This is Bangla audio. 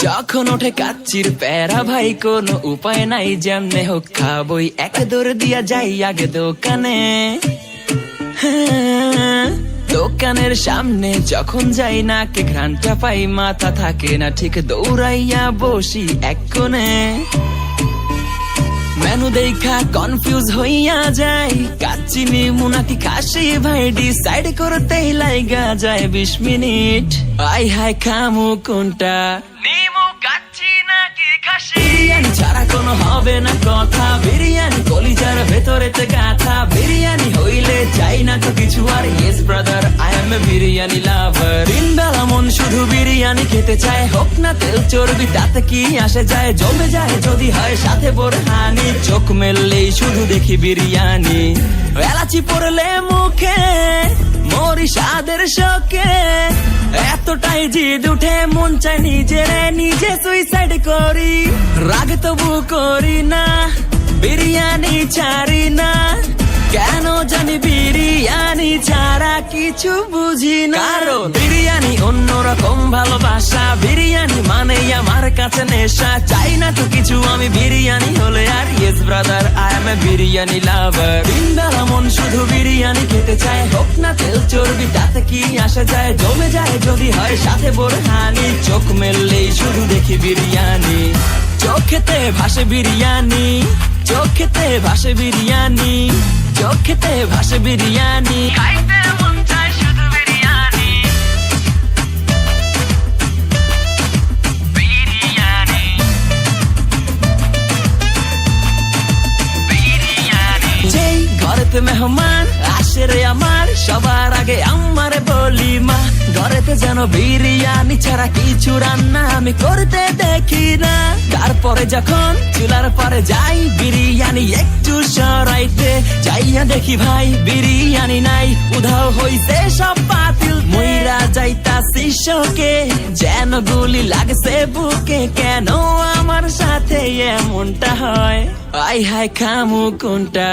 যখন ওঠে কাচ্চির প্যারা ভাই কোনো উপায় নাই, যেমনে হোক খাবই, এক দৌড় দিয়া যাই আগে দোকানে। দোকানের সামনে যখন যাই নাকে ঘ্রাণটা পাই, মাথা থাকে না ঠিক, দৌড়াইয়া বসি এক কোণে। মেনু দেখা কনফিউজ হইয়া যাই, কাচ্চি নিমু নাকি খাসি ভাই, ডিসাইড করতেই লাইগা যায় 20 মিনিট। আই হাই খামু কোনটা, নিমু কাচ্চি নাকি খাসি? বিরিয়ানি ছাড়া কোনো হবে না কথা, বিরিয়ানি কলিজার ভেতরেতে গাথা, বিরিয়ানি হইলে চাই না তো কিছু আর। Yes brother, I M A biryani লাভার। দিন বেলা মন শুধু বিরিয়ানি খেতে চায়, হোক না তেল চর্বি তাতে কি আসে যায়, জমে যায় যদি হয় সাথে বোরহানি। চোখ মেললেই শুধু দেখি বিরিয়ানি, এলাচি পড়লে মুখে মরি স্বাদের শোকে। এতটাই জিদ উঠে মন চাই নিজে সুইসাইড করি, রাগ তবু করি না, বিরিয়ানি ছাড়ি না। কেন জানি বিরিয়ানি ছাড়া কিছু বুঝি না, কারণ বিরিয়ানি অন্যরকম ভালোবাসা, বিরিয়ানি মানে আমার কাছে নেশা। চাই না তো কিছু আমি বিরিয়ানি হলে আর। Yes brother, I M A biryani লাভার। দিন বেলা মন শুধু বিরিয়ানি খেতে চায়, হোক না তেল চর্বি তাতে কি আসে যায়, জমে যায় যদি হয় সাথে বোরহানি। চোখ মেললেই শুধু দেখি বিরিয়ানি, চোখেতে ভাসে বিরিয়ানি, চোখেতে ভাসে বিরিয়ানি, চোখেতে ভাসে বিরিয়ানি। খাইতে মন চায় শুধু বিরিয়ানি, বিরিয়ানি, বিরিয়ানি। যেই ঘরেতে মেহমান আসে রে আমার, সবার আগে আমার বলি মা, ঘরেতে যেন বিরিয়ানি ছাড়া কিছু রান্না আমি করতে দেখি না। তারপরে যখন চুলার পরে যাই বিরিয়ানি একটু সরাইতে, যাইয়া দেখি ভাই বিরিয়ানি নাই, উধাও হইছে সব পাতিল। মইরা যাইতাছি শোকে, যেন গুলি লাগছে বুকে, কেন আমার সাথে এমনটা হয়? আই হাই খামু কোনটা,